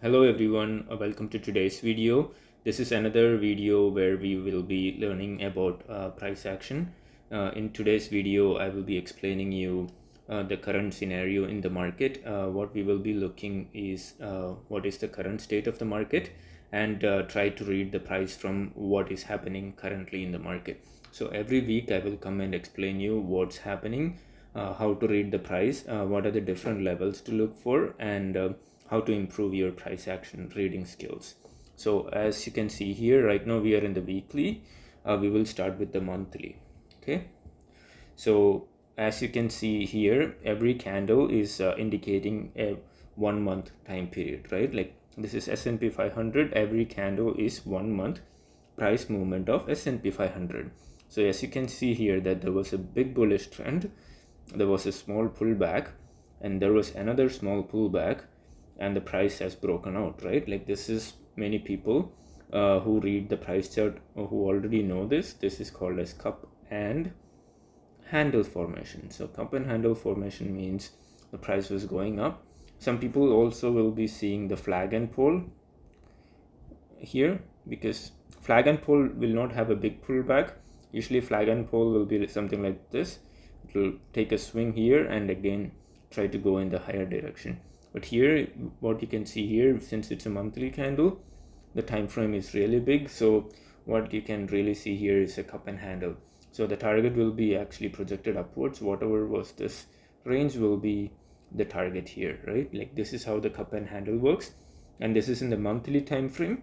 Hello everyone, welcome to today's video. This is another video where we will be learning about price action. In today's video, I will be explaining you the current scenario in the market. What we will be looking is what is the current state of the market and try to read the price from what is happening currently in the market. So every week I will come and explain you what's happening, how to read the price, what are the different levels to look for, and how to improve your price action reading skills. So as you can see here, right now we are in the weekly. We will start with the monthly. Okay, so as you can see here, every candle is indicating a 1 month time period, right? Like this is S&P 500. Every candle is 1 month price movement of S&P 500. So as you can see here that there was a big bullish trend, there was a small pullback, and there was another small pullback, and the price has broken out, right? Like this is many people who read the price chart who already know this. This is called as cup and handle formation. So cup and handle formation means the price was going up. Some people also will be seeing the flag and pole here, because flag and pole will not have a big pullback. Usually flag and pole will be something like this. It will take a swing here and again try to go in the higher direction. But here, what you can see here, since it's a monthly candle, the time frame is really big. So what you can really see here is a cup and handle. So the target will be actually projected upwards. Whatever was this range will be the target here, right? Like this is how the cup and handle works, and this is in the monthly time frame.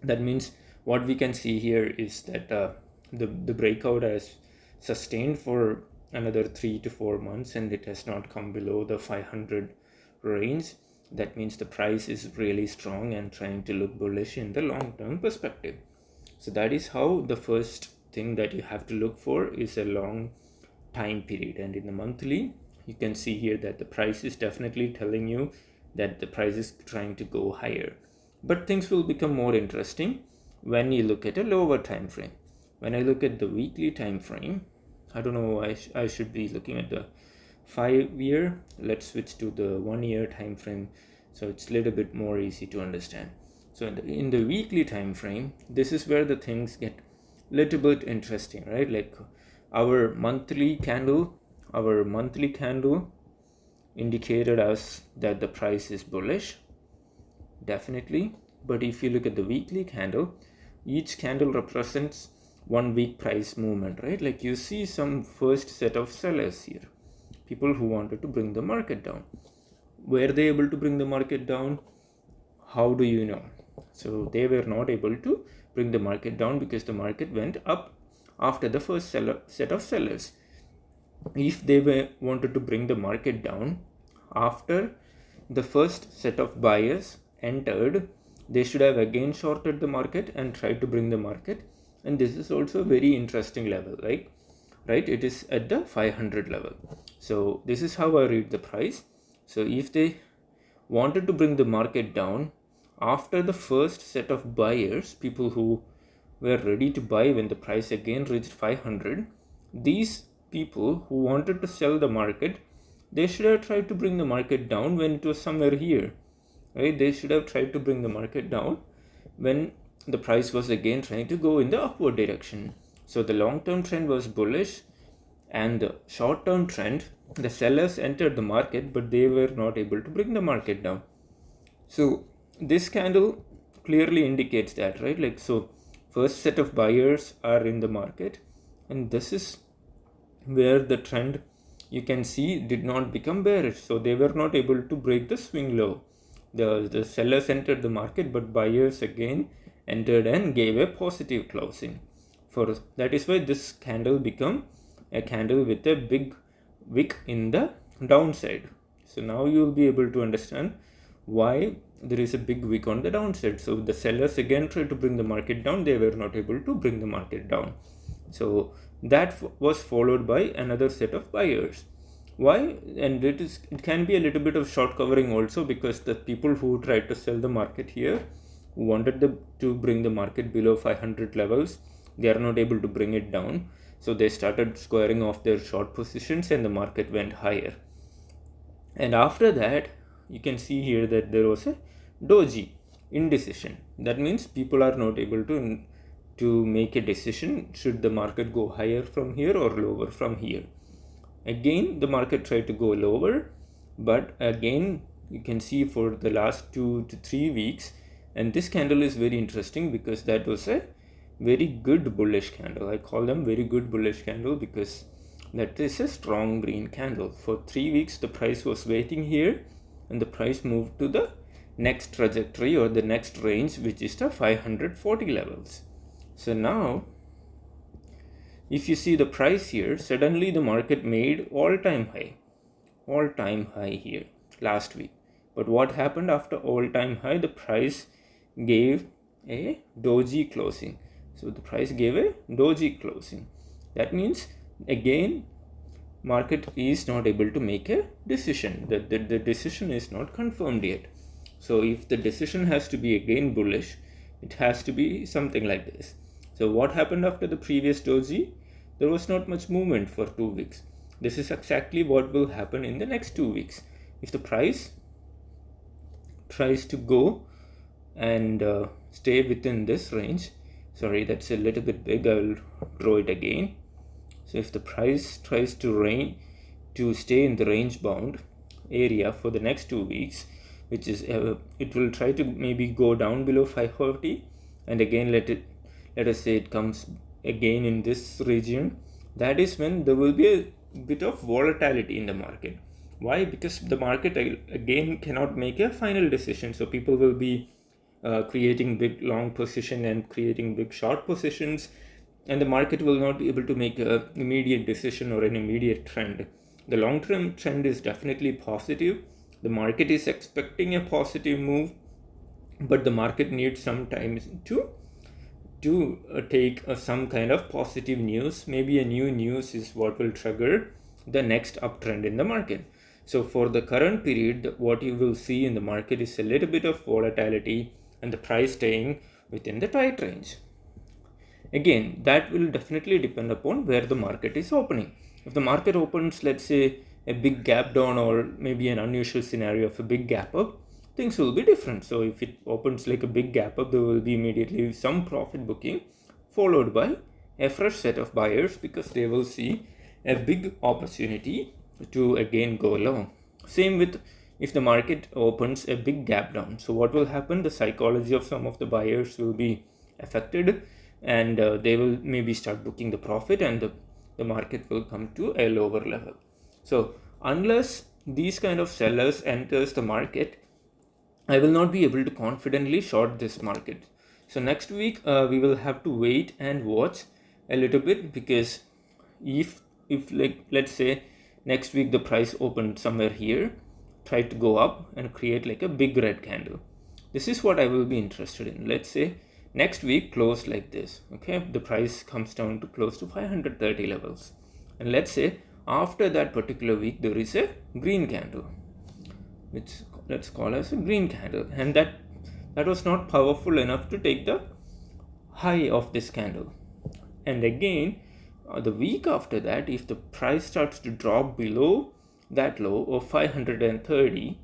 That means what we can see here is that the breakout has sustained for another 3 to 4 months, and it has not come below the 500 range. That means the price is really strong and trying to look bullish in the long term perspective. So that is how the first thing that you have to look for is a long time period. And in the monthly, you can see here that the price is definitely telling you that the price is trying to go higher. But things will become more interesting when you look at a lower time frame. When I look at the weekly time frame, I don't know, I should be looking at the 5-year. Let's switch to the 1-year time frame, so it's a little bit more easy to understand. So in the weekly time frame, this is where the things get a little bit interesting, right? Like our monthly candle indicated us that the price is bullish, definitely. But if you look at the weekly candle, each candle represents 1 week price movement, right? Like you see some first set of sellers here, people who wanted to bring the market down. Were they able to bring the market down? How do you know? So they were not able to bring the market down because the market went up after the first set of sellers. If they wanted to bring the market down after the first set of buyers entered, they should have again shorted the market and tried to bring the market. And this is also a very interesting level, right? It is at the 500 level. So this is how I read the price. So if they wanted to bring the market down after the first set of buyers, people who were ready to buy when the price again reached 500, these people who wanted to sell the market, they should have tried to bring the market down when it was somewhere here, right? They should have tried to bring the market down when the price was again trying to go in the upward direction. So the long-term trend was bullish, and the short-term trend, the sellers entered the market, but they were not able to bring the market down. So this candle clearly indicates that, right? Like, so first set of buyers are in the market, and this is where the trend, you can see, did not become bearish. So they were not able to break the swing low. The sellers entered the market, but buyers again entered and gave a positive closing. For that is why this candle become a candle with a big wick in the downside. So now you will be able to understand why there is a big wick on the downside. So the sellers again tried to bring the market down, they were not able to bring the market down. So that was followed by another set of buyers. Why? And it can be a little bit of short covering also, because the people who tried to sell the market here, who wanted to bring the market below 500 levels, they are not able to bring it down. So they started squaring off their short positions and the market went higher. And after that, you can see here that there was a doji, indecision. That means people are not able to make a decision, should the market go higher from here or lower from here. Again, the market tried to go lower, but again you can see for the last 2 to 3 weeks, and this candle is very interesting because that was a very good bullish candle. I call them very good bullish candle because that is a strong green candle. For 3 weeks the price was waiting here, and the price moved to the next trajectory or the next range, which is the 540 levels. So now if you see the price here, suddenly the market made all-time high here last week. But what happened after all-time high? The price gave a doji closing. So the price gave a doji closing. That means again market is not able to make a decision. The decision is not confirmed yet. So if the decision has to be again bullish, it has to be something like this. So what happened after the previous doji? There was not much movement for 2 weeks. This is exactly what will happen in the next 2 weeks. If the price tries to go and stay within this range, sorry, that's a little bit big, I will draw it again. So if the price tries to stay in the range bound area for the next 2 weeks, which is it will try to maybe go down below 540, and again let us say it comes again in this region, that is when there will be a bit of volatility in the market. Why? Because the market again cannot make a final decision. So people will be creating big long position and creating big short positions, and the market will not be able to make an immediate decision or an immediate trend. The long-term trend is definitely positive. The market is expecting a positive move, but the market needs some time to take some kind of positive news. Maybe a new news is what will trigger the next uptrend in the market. So for the current period, what you will see in the market is a little bit of volatility and the price staying within the tight range. Again, that will definitely depend upon where the market is opening. If the market opens, let's say, a big gap down or maybe an unusual scenario of a big gap up, things will be different. So if it opens like a big gap up, there will be immediately some profit booking followed by a fresh set of buyers because they will see a big opportunity to again go long. Same with if the market opens a big gap down. So what will happen? The psychology of some of the buyers will be affected, and they will maybe start booking the profit, and the market will come to a lower level. So unless these kind of sellers enters the market, I will not be able to confidently short this market. So next week we will have to wait and watch a little bit, because if like let's say next week the price opened somewhere here, try to go up and create like a big red candle. This is what I will be interested in. Let's say next week close like this. Okay, the price comes down to close to 530 levels, and let's say after that particular week there is a green candle, which let's call as a green candle, and that was not powerful enough to take the high of this candle. And again the week after that, if the price starts to drop below that low of 530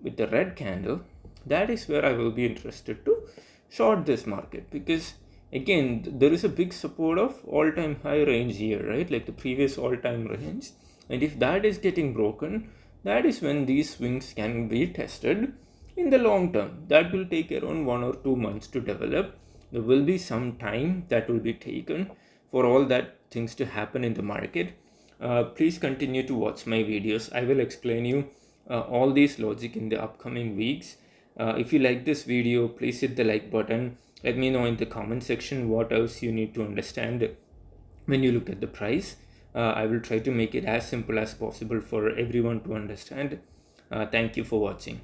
with the red candle, that is where I will be interested to short this market, because again there is a big support of all-time high range here, right? Like the previous all-time range, and if that is getting broken, that is when these swings can be tested in the long term. That will take around 1 or 2 months to develop. There will be some time that will be taken for all that things to happen in the market. Please continue to watch my videos. I will explain you all these logic in the upcoming weeks. If you like this video, please hit the like button. Let me know in the comment section what else you need to understand when you look at the price. I will try to make it as simple as possible for everyone to understand. Thank you for watching.